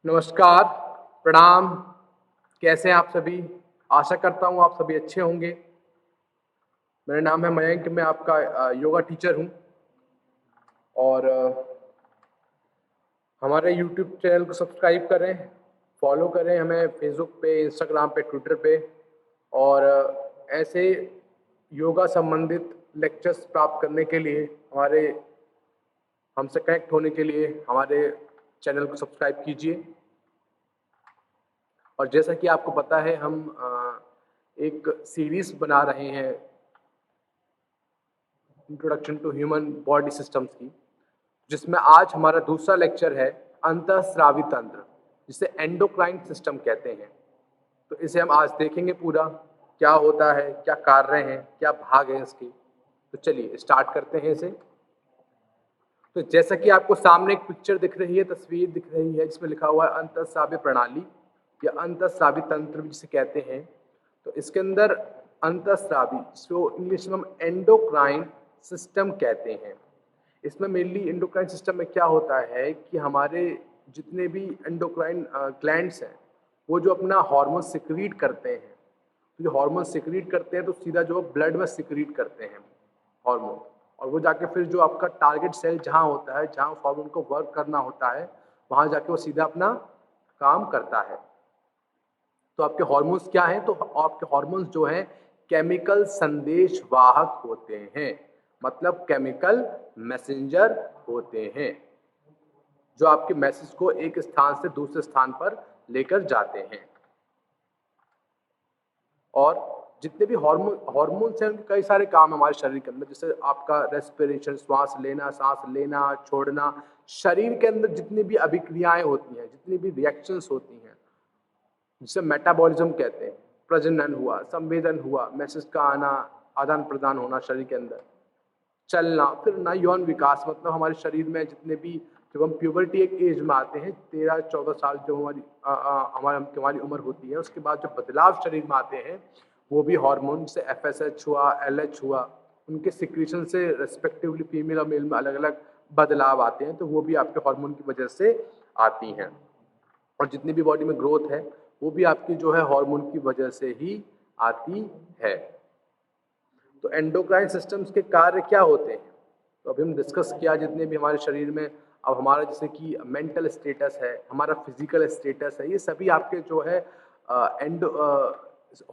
नमस्कार, प्रणाम। कैसे हैं आप सभी? आशा करता हूँ आप सभी अच्छे होंगे। मेरा नाम है मयंक, मैं आपका योगा टीचर हूँ और हमारे यूट्यूब चैनल को सब्सक्राइब करें, फॉलो करें हमें फेसबुक पे, इंस्टाग्राम पे, ट्विटर पे और ऐसे योगा संबंधित लेक्चर्स प्राप्त करने के लिए हमसे कनेक्ट होने के लिए हमारे चैनल को सब्सक्राइब कीजिए। और जैसा कि आपको पता है हम एक सीरीज़ बना रहे हैं introduction to human body systems की, जिसमें आज हमारा दूसरा लेक्चर है अंतःस्रावी तंत्र, जिसे एंडोक्राइन सिस्टम कहते हैं। तो इसे हम आज देखेंगे पूरा, क्या होता है, क्या कार्य हैं, क्या भाग हैं इसके। तो चलिए स्टार्ट करते हैं इसे। तो जैसा कि आपको सामने एक पिक्चर दिख रही है, तस्वीर दिख रही है, जिसमें लिखा हुआ है अंतःस्रावी प्रणाली या अंतःस्रावी तंत्र जिसे कहते हैं। तो इसके अंदर अंतःस्रावी, जो इंग्लिश में हम एंडोक्राइन सिस्टम कहते हैं, इसमें मेनली एंडोक्राइन सिस्टम में क्या होता है कि हमारे जितने भी एंडोक्राइन ग्लैंड्स हैं, वो जो अपना हार्मोन सिक्रीट करते हैं, तो जो हार्मोन सिक्रीट करते हैं तो सीधा जो ब्लड में सिक्रीट करते हैं हार्मोन, और वो जाके फिर जो आपका टारगेट सेल जहाँ होता है, जहाँ हार्मोन को वर्क करना होता है, वहाँ जाके वो सीधा अपना काम करता है। तो आपके हार्मोन्स क्या हैं? तो आपके हार्मोन्स जो हैं केमिकल संदेश वाहक होते हैं, मतलब केमिकल मैसेंजर होते हैं, जो आपके मैसेज को एक स्थान से दूसरे स्थान पर लेकर जाते हैं। और जितने भी हार्मोन्स हैं उनके कई सारे काम हमारे शरीर के अंदर, जैसे आपका रेस्पिरेशन, सांस लेना छोड़ना, शरीर के अंदर जितनी भी अभिक्रियाएं होती हैं, जितनी भी रिएक्शंस होती हैं, जिसे मेटाबॉलिज्म कहते हैं, प्रजनन हुआ, संवेदन हुआ, मैसेज का आना, आदान प्रदान होना शरीर के अंदर, चलना फिरना, यौन विकास, मतलब हमारे शरीर में जितने भी, जब हम प्यूबर्टी एक एज में आते हैं 13-14 साल जो हमारी उम्र होती है, उसके बाद जो बदलाव शरीर में आते हैं वो भी हार्मोन से FSH हुआ, LH हुआ, उनके सिक्रीशन से रेस्पेक्टिवली फीमेल और मेल में अलग अलग बदलाव आते हैं, तो वो भी आपके हार्मोन की वजह से आती हैं। और जितनी भी बॉडी में ग्रोथ है वो भी आपकी जो है हार्मोन की वजह से ही आती है। तो एंडोक्राइन सिस्टम्स के कार्य क्या होते हैं? तो अभी हम डिस्कस किया जितने भी हमारे शरीर में। अब हमारा जैसे कि मेंटल स्टेटस है, हमारा फिजिकल स्टेटस है, ये सभी आपके जो है एंडो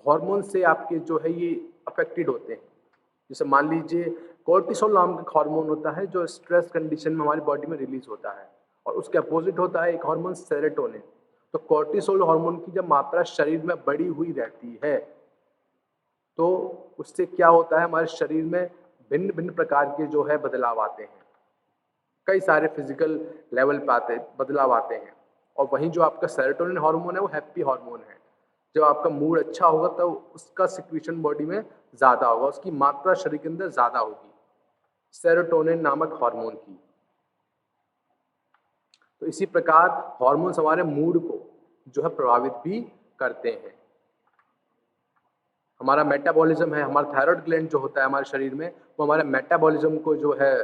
हार्मोन से आपके जो है ये अफेक्टेड होते हैं। जैसे मान लीजिए कोर्टिसोल नाम का हार्मोन होता है जो स्ट्रेस कंडीशन में हमारी बॉडी में रिलीज होता है, और उसके अपोजिट होता है एक हार्मोन सेरोटोनिन। तो कोर्टिसोल हार्मोन की जब मात्रा शरीर में बढ़ी हुई रहती है तो उससे क्या होता है, हमारे शरीर में भिन्न भिन्न प्रकार के जो है बदलाव आते हैं, कई सारे फिजिकल लेवल पे बदलाव आते हैं। और वहीं जो आपका सेरोटोनिन हार्मोन है वो हैप्पी हार्मोन है। जब आपका मूड अच्छा होगा तो उसका सिक्रीशन बॉडी में ज़्यादा होगा, उसकी मात्रा शरीर के अंदर ज़्यादा होगी सेरोटोनिन नामक हार्मोन की। तो इसी प्रकार हार्मोन्स हमारे मूड को जो है प्रभावित भी करते हैं। हमारा मेटाबॉलिज्म है, हमारा थायराइड ग्लैंड जो होता है हमारे शरीर में, वो हमारे मेटाबॉलिज्म को जो है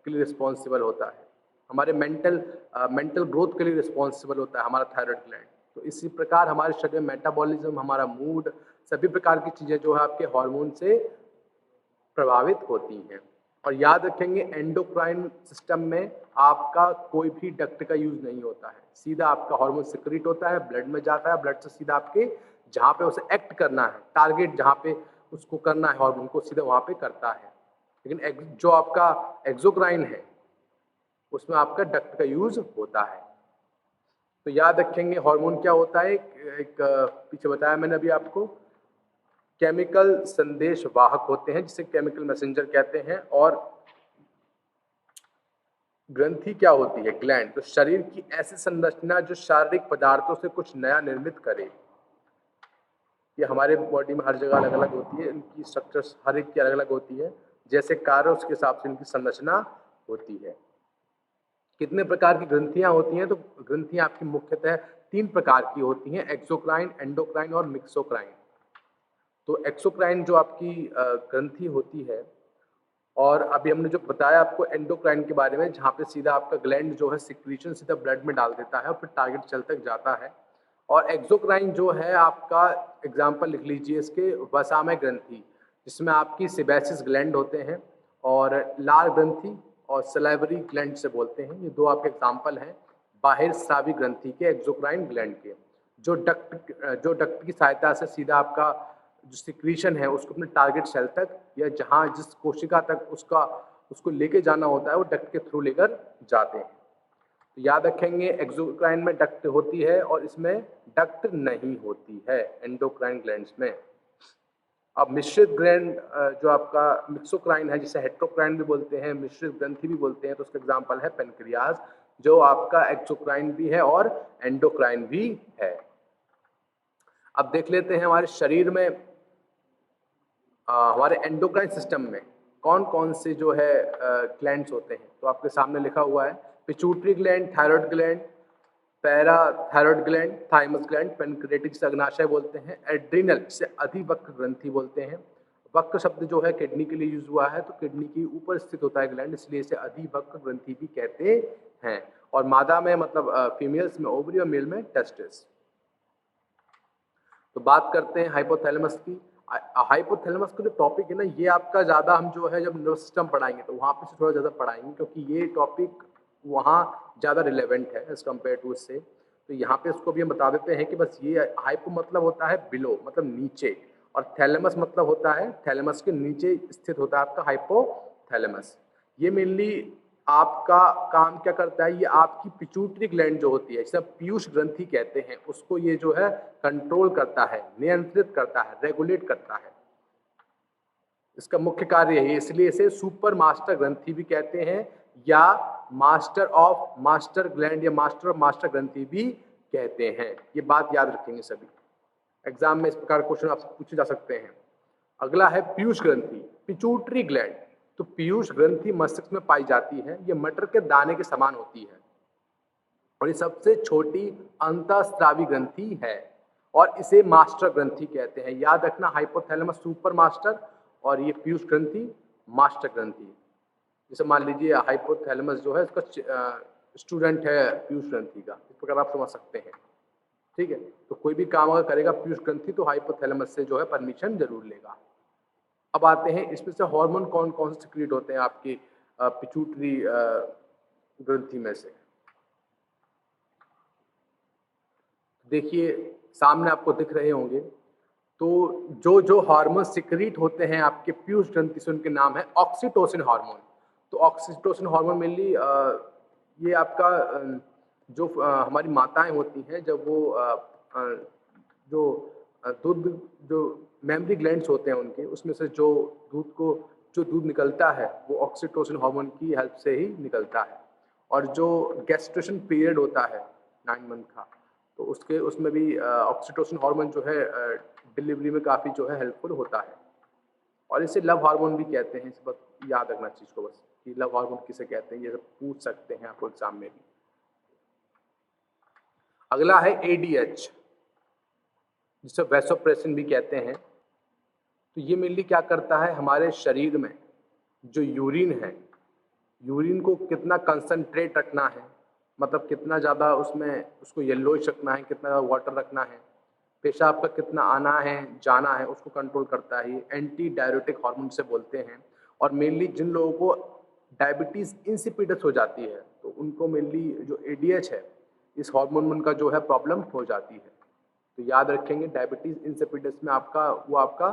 के लिए रिस्पॉन्सिबल होता है, हमारे मेंटल ग्रोथ के लिए रिस्पॉन्सिबल होता है हमारा थायराइड ग्लैंड। तो इसी प्रकार हमारे शरीर में मेटाबॉलिज्म, हमारा मूड, सभी प्रकार की चीज़ें जो है आपके हार्मोन से प्रभावित होती हैं। और याद रखेंगे एंडोक्राइन सिस्टम में आपका कोई भी डक्ट का यूज नहीं होता है, सीधा आपका हार्मोन सिक्रीट होता है, ब्लड में जाता है, ब्लड से सीधा आपके जहाँ पे उसे एक्ट करना है, टारगेट जहाँ पे उसको करना है हार्मोन को, सीधा वहाँ पे करता है। लेकिन जो आपका एक्सोक्राइन है उसमें आपका डक्ट का यूज होता है। तो याद रखेंगे हार्मोन क्या होता है, एक पीछे बताया मैंने अभी आपको, केमिकल संदेश वाहक होते हैं जिसे केमिकल मैसेंजर कहते हैं। और ग्रंथि क्या होती है, ग्लैंड, तो शरीर की ऐसी संरचना जो शारीरिक पदार्थों से कुछ नया निर्मित करे। ये हमारे बॉडी में हर जगह अलग अलग होती है, इनकी स्ट्रक्चर्स हर एक की अलग अलग होती है, जैसे कार्य उसके हिसाब से इनकी संरचना होती है। कितने प्रकार की ग्रंथियां होती हैं? तो ग्रंथियां आपकी मुख्यतः 3 प्रकार की होती हैं, एक्सोक्राइन, एंडोक्राइन और मिक्सोक्राइन। तो एक्सोक्राइन जो आपकी ग्रंथि होती है और अभी हमने जो बताया आपको एंडोक्राइन के बारे में, जहाँ पे सीधा आपका ग्लैंड जो है सिक्रीशन सीधा ब्लड में डाल देता है और फिर टारगेट सेल तक जाता है। और एक्सोक्राइन जो है आपका, एग्जाम्पल लिख लीजिए इसके, वसामय ग्रंथि, जिसमें आपकी सेबेसिस ग्लैंड होते हैं, और लार ग्रंथि और सलाइवरी ग्लैंड से बोलते हैं। ये दो आपके एग्जाम्पल हैं बाहिर स्रावी ग्रंथि के, एक्सोक्राइन ग्लैंड के, जो डक्ट की सहायता से सीधा आपका जो सिक्रीशन है उसको अपने टारगेट सेल तक या जहाँ जिस कोशिका तक उसको लेके जाना होता है वो डक्ट के थ्रू लेकर जाते हैं। तो याद रखेंगे एक्सोक्राइन में डक्ट होती है और इसमें डक्ट नहीं होती है एंडोक्राइन ग्लैंड्स में। अब मिश्रित ग्लैंड जो आपका मिक्सोक्राइन है, जिसे हेट्रोक्राइन भी बोलते हैं, मिश्रित ग्रंथि भी बोलते हैं, तो उसका एग्जाम्पल है पेनक्रियाज, जो आपका एक्सोक्राइन भी है और एंडोक्राइन भी है। अब देख लेते हैं हमारे शरीर में हमारे एंडोक्राइन सिस्टम में कौन कौन से जो है ग्लैंड्स होते हैं। तो आपके सामने लिखा हुआ है pituitary gland, thyroid gland, parathyroid gland, thymus gland, pancreatic जिसे अग्नाशय बोलते हैं, एड्रिनल जिसे अधिवक्र ग्रंथि बोलते हैं। वक्र शब्द जो है किडनी के लिए यूज हुआ है, तो किडनी के ऊपर स्थित होता है ग्लैंड, इसलिए इसे अधिवक्र ग्रंथि भी कहते हैं। और मादा में मतलब फीमेल्स में ओवरी और मेल में टेस्टिस। तो बात करते हैं हाइपोथैलेमस की। हाइपोथैलेमस का जो टॉपिक है ना, ये आपका ज़्यादा हम जो है जब नर्वस सिस्टम पढ़ाएंगे तो वहाँ पे से थोड़ा ज़्यादा पढ़ाएंगे, क्योंकि ये टॉपिक वहाँ ज़्यादा रिलेवेंट है एज कम्पेयर टू इससे। तो यहाँ पे इसको भी हम बता देते हैं कि बस ये हाइपो मतलब होता है बिलो, मतलब नीचे, और थैलेमस मतलब होता है थैलेमस के नीचे स्थित होता है आपका हाइपोथैलेमस। ये मेनली आपका काम क्या करता है, ये आपकी पिट्यूटरी ग्लैंड जो होती है, जिसे पीयूष ग्रंथि कहते हैं, उसको ये जो है कंट्रोल करता है, नियंत्रित करता है, रेगुलेट करता है। इसका मुख्य कार्य यही है, इसलिए इसे सुपर मास्टर ग्रंथि भी कहते हैं, या मास्टर ग्लैंड या मास्टर ऑफ मास्टर ग्रंथि भी कहते हैं। ये बात याद रखेंगे सभी, एग्जाम में इस प्रकार क्वेश्चन आपसे पूछे जा सकते हैं। अगला है पीयूष ग्रंथि, पिट्यूटरी ग्लैंड। तो पीयूष ग्रंथि मस्तिष्क में पाई जाती है, ये मटर के दाने के समान होती है और ये सबसे छोटी अंतःस्रावी ग्रंथि है, और इसे मास्टर ग्रंथि कहते हैं। याद रखना, हाइपोथैलेमस सुपर मास्टर और ये पीयूष ग्रंथि मास्टर ग्रंथि। जैसे मान लीजिए हाइपोथैलेमस जो है इसका स्टूडेंट है पीयूष ग्रंथि का, इस प्रकार आप समझ सकते हैं। ठीक है, तो कोई भी काम अगर करेगा पीयूष ग्रंथि तो हाइपोथैलेमस से जो है परमिशन जरूर लेगा। अब आते हैं इसमें से हार्मोन कौन कौन से सिक्रीट होते हैं आपकी पिट्यूटरी ग्रंथि में से। देखिए सामने आपको दिख रहे होंगे, तो जो जो हार्मोन सिक्रीट होते हैं आपके पीयूष ग्रंथि से, उनके नाम है ऑक्सीटोसिन हार्मोन। तो ऑक्सीटोसिन हार्मोन मेनली ये आपका जो हमारी माताएं होती हैं, जब वो जो दूध जो मेमरी ग्लैंड्स होते हैं उनके, उसमें से जो दूध निकलता है वो ऑक्सीटोसिन हार्मोन की हेल्प से ही निकलता है। और जो गैस्ट्रेशन पीरियड होता है 9 मंथ का, तो उसमें भी ऑक्सीटोसिन हार्मोन जो है डिलीवरी में काफ़ी जो है हेल्पफुल होता है। और इसे लव हार्मोन भी कहते हैं, इस बस याद रखना चीज़ को, बस कि लव हार्मोन किसे कहते हैं, ये सब पूछ सकते हैं आपको एग्जाम में भी। अगला है एडीएच, जिसे वैसोप्रेसिन भी कहते हैं। तो ये मेनली क्या करता है, हमारे शरीर में जो यूरिन है, यूरिन को कितना कंसंट्रेट रखना है, मतलब कितना ज़्यादा उसमें उसको येलोइश रखना है, कितना ज़्यादा वाटर रखना है, पेशाब का कितना आना है जाना है, उसको कंट्रोल करता है। ये एंटी डायरेटिक हार्मोन से बोलते हैं। और मेनली जिन लोगों को डायबिटीज़ इंसिपिडस हो जाती है, तो उनको मेनली जो एडीएच है, इस हार्मोन में उनका जो है प्रॉब्लम हो जाती है। तो याद रखेंगे डायबिटीज़ इंसिपिडस में आपका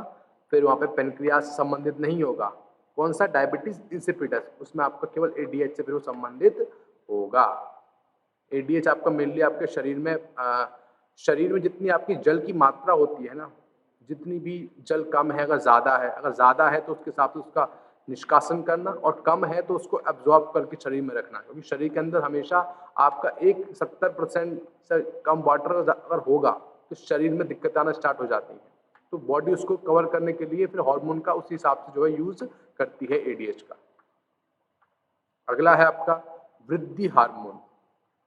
फिर वहाँ पे पेनक्रियाज से संबंधित नहीं होगा। कौन सा, डायबिटीज़ इंसिपिडस, उसमें आपका केवल एडीएच से फिर वो संबंधित होगा। एडीएच आपका मेनली आपके शरीर में जितनी आपकी जल की मात्रा होती है ना, जितनी भी जल कम है, अगर ज़्यादा है तो उसके हिसाब से उसका निष्कासन करना, और कम है तो उसको एब्जॉर्ब करके शरीर में रखना, क्योंकि शरीर के अंदर हमेशा आपका 70% से कम वाटर अगर होगा तो शरीर में दिक्कत आना स्टार्ट हो जाती है। तो बॉडी उसको कवर करने के लिए फिर हार्मोन का उसी हिसाब से जो है यूज करती है एडीएच का। अगला है आपका वृद्धि हार्मोन,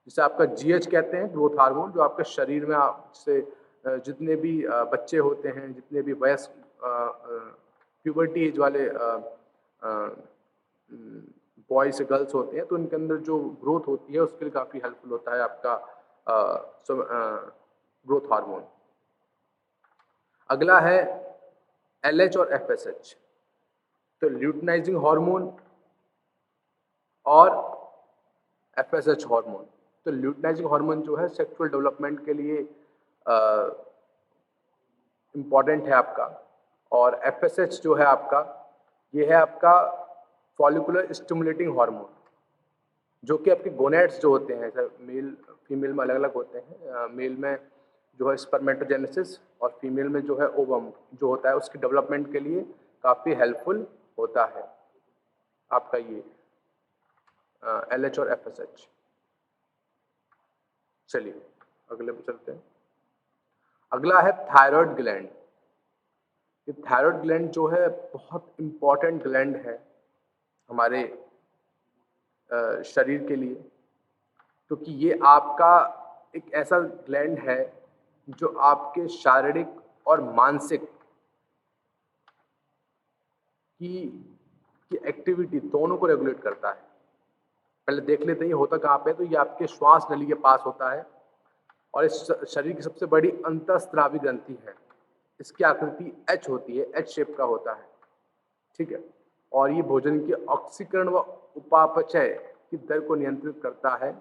जिसे आपका जीएच कहते हैं, ग्रोथ हार्मोन, जो आपके शरीर में आपसे जितने भी बच्चे होते हैं, जितने भी वयस्क प्यूबर्टी एज वाले बॉयज़ से गर्ल्स होते हैं तो उनके अंदर जो ग्रोथ होती है उसके लिए काफ़ी हेल्पफुल होता है आपका ग्रोथ हार्मोन। अगला है एलएच और एफएसएच। तो ल्यूटिनाइजिंग हार्मोन और एफएसएच हार्मोन। तो ल्यूटिनाइजिंग हार्मोन जो है सेक्सुअल डेवलपमेंट के लिए इम्पॉर्टेंट है आपका, और एफएसएच जो है आपका, ये है आपका फॉलिकुलर स्टिमुलेटिंग हार्मोन, जो कि आपके गोनेड्स जो होते हैं, मेल फीमेल में अलग अलग होते हैं। मेल में जो है स्पर्मेटोजेनेसिस और फीमेल में जो है ओवम जो होता है, उसकी डेवलपमेंट के लिए काफ़ी हेल्पफुल होता है आपका ये एलएच और एफएसएच। चलिए अगले पे चलते हैं। अगला है थायराइड ग्लैंड। ये थायराइड ग्लैंड जो है बहुत इम्पॉर्टेंट ग्लैंड है हमारे शरीर के लिए, क्योंकि ये आपका एक ऐसा ग्लैंड है जो आपके शारीरिक और मानसिक की एक्टिविटी दोनों को रेगुलेट करता है। पहले देख लेते हैं ये होता कहाँ पे है। तो ये आपके श्वास नली के पास होता है और इस शरीर की सबसे बड़ी अंतःस्रावी ग्रंथि है। इसकी आकृति एच होती है, एच शेप का होता है, ठीक है। और ये भोजन के ऑक्सीकरण व उपापचय की दर को नियंत्रित करता है,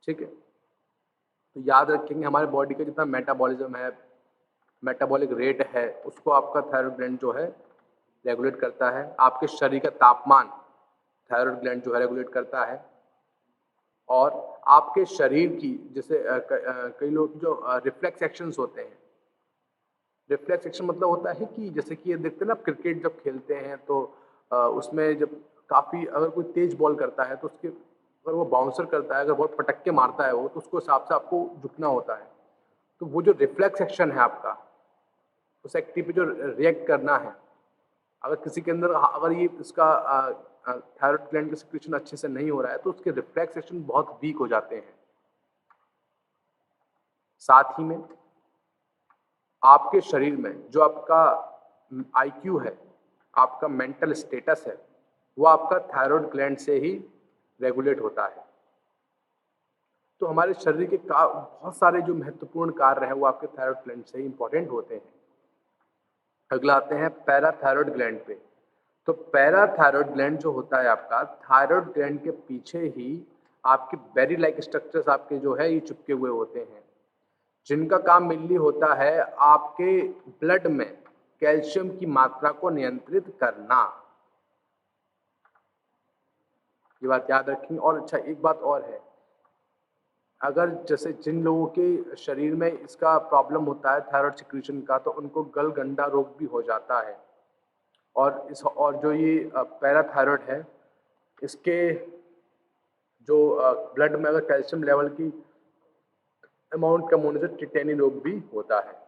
ठीक है। तो याद रखेंगे हमारे बॉडी का जितना मेटाबॉलिज्म है, मेटाबॉलिक रेट है, उसको आपका थायराइड ग्लैंड जो है रेगुलेट करता है। आपके शरीर का तापमान थायराइड ग्लैंड जो है रेगुलेट करता है। और आपके शरीर की जैसे कई लोग जो रिफ्लेक्स एक्शंस होते हैं, रिफ्लेक्स एक्शन मतलब होता है कि जैसे कि ये देखते हैं ना, क्रिकेट जब खेलते हैं तो उसमें जब काफ़ी अगर कोई तेज बॉल करता है तो उसके अगर वो बाउंसर करता है, अगर बहुत पटक के मारता है वो, तो उसको हिसाब से आपको झुकना होता है। तो वो जो रिफ्लेक्स एक्शन है आपका, उस एक्टिव पे जो रिएक्ट करना है, अगर किसी के अंदर अगर ये इसका थायराइड ग्लैंड का सिक्रीशन अच्छे से नहीं हो रहा है तो उसके रिफ्लेक्स एक्शन बहुत वीक हो जाते हैं। साथ ही में आपके शरीर में जो आपका आईक्यू है, आपका मेंटल स्टेटस है, वो आपका थायराइड ग्लैंड से ही रेगुलेट होता है। तो हमारे शरीर के बहुत सारे जो महत्वपूर्ण कार्य हैं वो आपके थायराइड ग्लैंड से ही इंपॉर्टेंट होते हैं। अगला आते हैं पैराथायराइड ग्लैंड पे। तो पैराथायराइड ग्लैंड जो होता है आपका, थायराइड ग्लैंड के पीछे ही आपके बेरी लाइक स्ट्रक्चर्स आपके जो है ये चिपके हुए होते हैं, जिनका काम मेनली होता है आपके ब्लड में कैल्शियम की मात्रा को नियंत्रित करना। ये बात याद रखेंगे। और अच्छा, एक बात और है, अगर जैसे जिन लोगों के शरीर में इसका प्रॉब्लम होता है थायराइड सिक्रीशन का, तो उनको गलगंडा रोग भी हो जाता है। और जो ये पैराथायराइड है, इसके जो ब्लड में अगर कैल्शियम लेवल की अमाउंट कम होने से टिटेनी रोग भी होता है।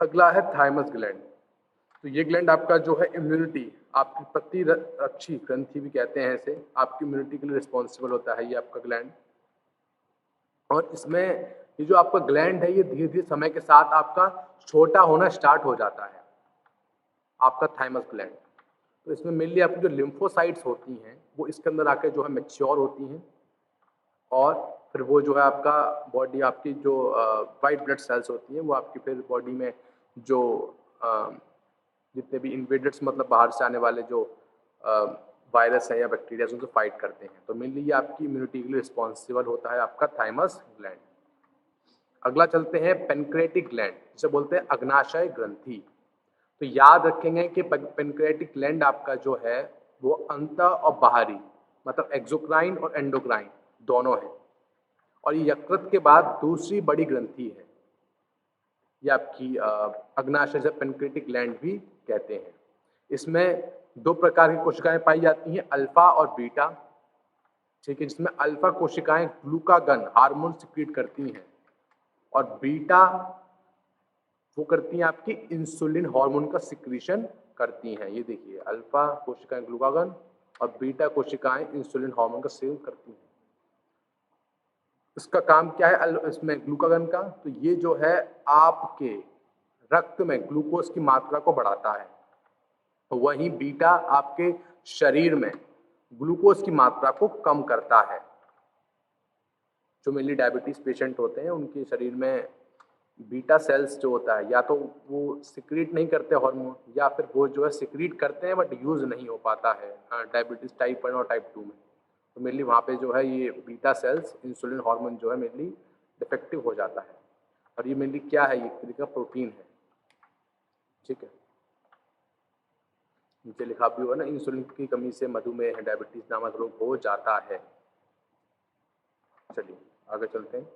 अगला है थाइमस ग्लैंड। तो ये ग्लैंड आपका जो है इम्यूनिटी, आपकी प्रतिरक्षी ग्रंथि भी कहते हैं इसे, आपकी इम्यूनिटी के लिए रिस्पॉन्सिबल होता है ये आपका ग्लैंड। और इसमें ये जो आपका ग्लैंड है, ये धीरे धीरे समय के साथ आपका छोटा होना स्टार्ट हो जाता है, आपका थाइमस ग्लैंड। तो इसमें मेनली आपकी जो लिम्फोसाइट्स होती हैं वो इसके अंदर आके जो है मैच्योर होती हैं, और फिर वो जो है आपका बॉडी, आपकी जो वाइट ब्लड सेल्स होती हैं वो आपकी फिर बॉडी में जो जितने भी इन्वेडर्स मतलब बाहर से आने वाले जो वायरस है या बैक्टीरिया उनको फाइट करते हैं। तो मेनली ये आपकी इम्यूनिटी के लिए रिस्पॉन्सिबल होता है आपका थाइमस ग्लैंड। अगला चलते हैं पेनक्रेटिक ग्लैंड, जिसे बोलते हैं अग्नाशय ग्रंथि। तो याद रखेंगे कि पेनक्रेटिक ग्लैंड आपका जो है वो अंत और बाहरी मतलब एक्सोक्राइन और एंडोक्राइन दोनों है, और ये यकृत के बाद दूसरी बड़ी ग्रंथि है। ये आपकी अग्नाशय से पेनक्रेटिक ग्लैंड भी कहते हैं। इसमें दो प्रकार की कोशिकाएं पाई जाती हैं, अल्फा और बीटा, ठीक है, जिसमें अल्फा कोशिकाएं ग्लूकागन हार्मोन सिक्रीट करती हैं और बीटा वो करती हैं आपकी इंसुलिन हार्मोन का सिक्रीशन करती हैं। ये देखिए, अल्फा कोशिकाएं ग्लूकागन और बीटा कोशिकाएं इंसुलिन हार्मोन का सेवन करती हैं। इसका काम क्या है इसमें ग्लूकागन का? तो ये जो है आपके रक्त में ग्लूकोज की मात्रा को बढ़ाता है। वहीं बीटा आपके शरीर में ग्लूकोज की मात्रा को कम करता है। जो मेनली डायबिटीज पेशेंट होते हैं उनके शरीर में बीटा सेल्स जो होता है या तो वो सिक्रीट नहीं करते हार्मोन, या फिर वो जो है सिक्रीट करते हैं बट यूज़ नहीं हो पाता है डायबिटीज़ टाइप 1 और टाइप 2 में। तो मेनली वहाँ पे जो है ये बीटा सेल्स इंसुलिन हार्मोन जो है मेनली डिफेक्टिव हो जाता है। और ये मेनली क्या है, ये एक तरीके का प्रोटीन है, ठीक है। नीचे लिखा भी हुआ ना, इंसुलिन की कमी से मधुमेह डायबिटीज नामक रोग हो जाता है। चलिए आगे चलते हैं।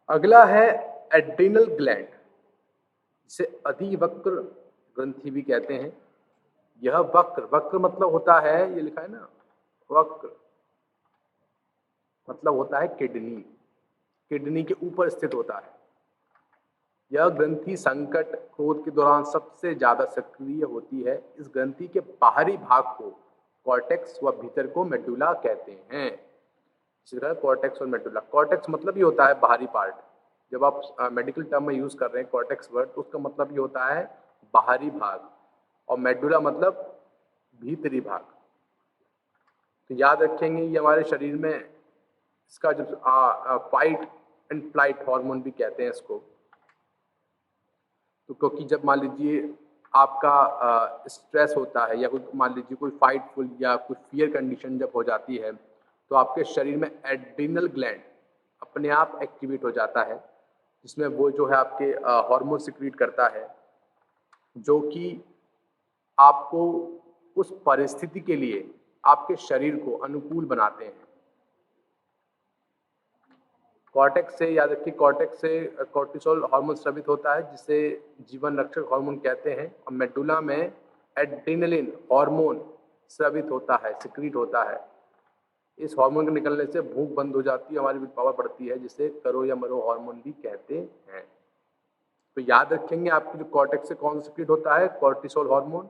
अगला है एड्रिनल ग्लैंड, जिसे अधिवक्र ग्रंथि भी कहते हैं। यह वक्र, वक्र मतलब होता है, ये लिखा है ना वक्र, मतलब होता है किडनी, किडनी के ऊपर स्थित होता है। यह ग्रंथि संकट क्रोध के दौरान सबसे ज्यादा सक्रिय होती है। इस ग्रंथि के बाहरी भाग को कॉर्टेक्स व भीतर को मेडुला कहते हैं। कॉर्टेक्स और मेडुला, कॉर्टेक्स मतलब ही होता है बाहरी पार्ट। जब आप मेडिकल टर्म में यूज कर रहे हैं कॉर्टेक्स वर्ड, तो उसका मतलब ये होता है बाहरी भाग, और मेडुला मतलब भीतरी भाग। तो याद रखेंगे ये हमारे शरीर में इसका जब फाइट एंड फ्लाइट हार्मोन भी कहते हैं इसको। तो क्योंकि जब मान लीजिए आपका स्ट्रेस होता है या कोई मान लीजिए कोई फाइटफुल या कोई फियर कंडीशन जब हो जाती है, तो आपके शरीर में एड्रिनल ग्लैंड अपने आप एक्टिवेट हो जाता है, जिसमें वो जो है आपके हार्मोन सिक्रीट करता है, जो कि आपको उस परिस्थिति के लिए आपके शरीर को अनुकूल बनाते हैं। कॉर्टेक्स से याद रखिए, कॉर्टेक्स से कॉर्टिसोल हार्मोन स्रावित होता है, जिसे जीवन रक्षक हार्मोन कहते हैं। और मेडुला में एड्रेनलिन हार्मोन स्रावित होता है, सिक्रीट होता है। इस हार्मोन के निकलने से भूख बंद हो जाती है, हमारी विल पावर बढ़ती है, जिसे करो या मरो हार्मोन भी कहते हैं। तो याद रखेंगे आपकी जो कॉर्टेक्स से कौन सिक्रीट होता है, कॉर्टिसोल हार्मोन,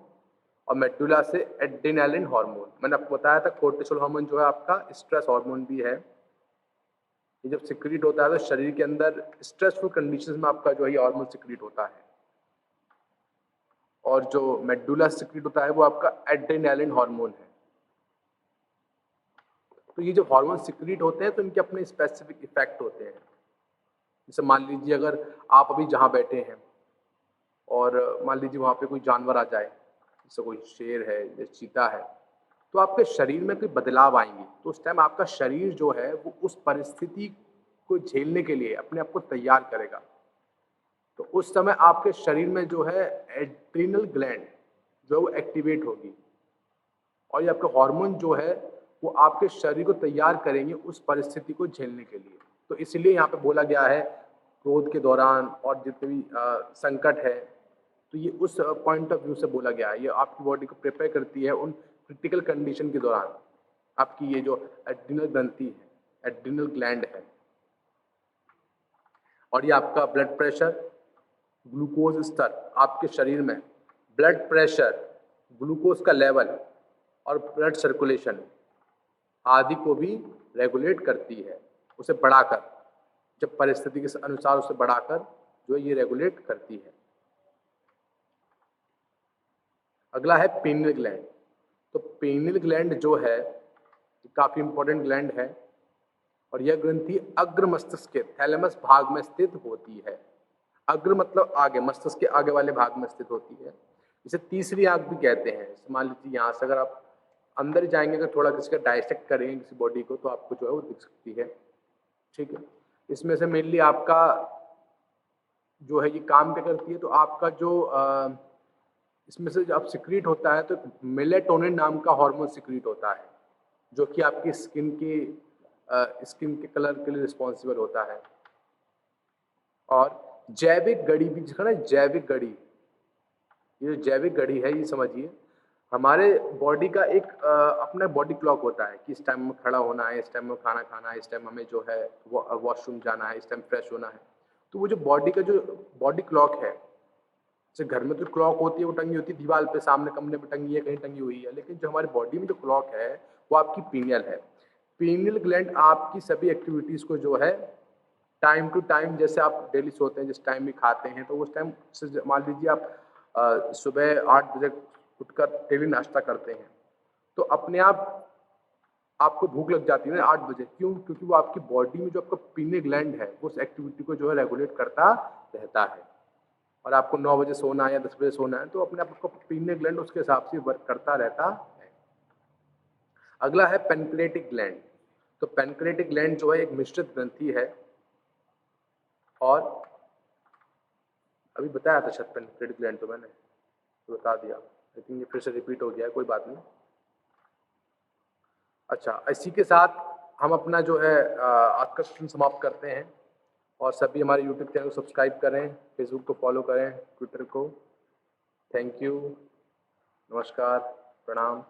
और मेडुला से एड्रेनालिन हार्मोन। मैंने आपको बताया था कॉर्टिसोल हार्मोन जो है आपका स्ट्रेस हार्मोन भी है। ये जब सिक्रीट होता है तो शरीर के अंदर स्ट्रेसफुल कंडीशंस में आपका जो है हार्मोन सिक्रीट होता है। और जो मेडुला सिक्रीट होता है वो आपका एड्रेनालिन हार्मोन है। तो ये जो हार्मोन सिक्रीट होते हैं तो इनके अपने स्पेसिफिक इफेक्ट होते हैं। जैसे मान लीजिए अगर आप अभी जहाँ बैठे हैं और मान लीजिए वहाँ पे कोई जानवर आ जाए, जैसे कोई शेर है या चीता है, तो आपके शरीर में कोई बदलाव आएंगे, तो उस टाइम आपका शरीर जो है वो उस परिस्थिति को झेलने के लिए अपने आप को तैयार करेगा। तो उस समय आपके शरीर में जो है एड्रिनल ग्लैंड जो है वो एक्टिवेट होगी, और ये आपका हार्मोन जो है वो आपके शरीर को तैयार करेंगे उस परिस्थिति को झेलने के लिए। तो इसलिए यहाँ पे बोला गया है क्रोध के दौरान और जितने भी संकट है, तो ये उस पॉइंट ऑफ व्यू से बोला गया है। ये आपकी बॉडी को प्रिपेयर करती है उन क्रिटिकल कंडीशन के दौरान। आपकी ये जो एड्रिनल ग्रंथि है, एड्रिनल ग्लैंड है, और ये आपका ब्लड प्रेशर, ग्लूकोज स्तर, आपके शरीर में ब्लड प्रेशर, ग्लूकोज का लेवल और ब्लड सर्कुलेशन आदि को भी रेगुलेट करती है, उसे बढ़ाकर, जब परिस्थिति के अनुसार उसे बढ़ाकर जो ये रेगुलेट करती है। अगला है पीनियल ग्लैंड। तो पीनियल ग्लैंड जो है काफी इंपॉर्टेंट ग्लैंड है, और यह ग्रंथि अग्र मस्तिष्क के थैलेमस भाग में स्थित होती है। अग्र मतलब आगे, मस्तिष्क के आगे वाले भाग में स्थित होती है। इसे तीसरी आंख भी कहते हैं। मान लीजिए यहाँ से अगर आप अंदर जाएंगे, अगर थोड़ा किसी का डायसेक्ट करेंगे किसी बॉडी को, तो आपको जो है वो दिख सकती है, ठीक है। इसमें से मेनली आपका जो है ये काम क्या करती है, तो आपका जो इसमें से जब सिक्रीट होता है तो मेलेटोनिन नाम का हार्मोन सिक्रीट होता है, जो कि आपकी स्किन के कलर के लिए रिस्पॉन्सिबल होता है। और जैविक घड़ी भी, जिसका ना जैविक घड़ी, ये जो जैविक घड़ी है ये समझिए, हमारे बॉडी का एक अपना बॉडी क्लॉक होता है कि इस टाइम में खड़ा होना है, इस टाइम में खाना खाना है, इस टाइम हमें जो है वॉशरूम जाना है, इस टाइम फ्रेश होना है। तो वो जो बॉडी का जो बॉडी क्लॉक है, जैसे घर में तो क्लॉक होती है वो टंगी होती है दीवार पे, सामने कमरे में टंगी है, कहीं टंगी हुई है, लेकिन जो हमारी बॉडी में जो क्लॉक है वो आपकी पीनियल है। पीनियल ग्लैंड आपकी सभी एक्टिविटीज़ को जो है टाइम टू टाइम, जैसे आप डेली सोते हैं जिस टाइम भी खाते हैं, तो उस टाइम से मान लीजिए आप सुबह 8 बजे उठकर डेली नाश्ता करते हैं, तो अपने आप आपको भूख लग जाती है ना 8 बजे, क्यों? क्योंकि वो आपकी बॉडी में जो आपका पीने ग्लैंड है, वो उस एक्टिविटी को जो है रेगुलेट करता रहता है। और आपको 9 बजे सोना है या 10 बजे सोना है, तो अपने आप आपका पीने ग्लैंड उसके हिसाब से वर्क करता रहता है। अगला है पैनक्रिएटिक ग्लैंड। तो पैनक्रिएटिक ग्लैंड जो है एक मिश्रित ग्रंथि है, और अभी बताया था शायद पैनक्रिएटिक ग्लैंड, तो मैंने तो बता दिया, लेकिन ये फिर से रिपीट हो गया है, कोई बात नहीं। अच्छा, इसी के साथ हम अपना जो है आज का सेशन समाप्त करते हैं, और सभी हमारे यूट्यूब चैनल को सब्सक्राइब करें, फेसबुक को फॉलो करें, ट्विटर को। थैंक यू, नमस्कार, प्रणाम।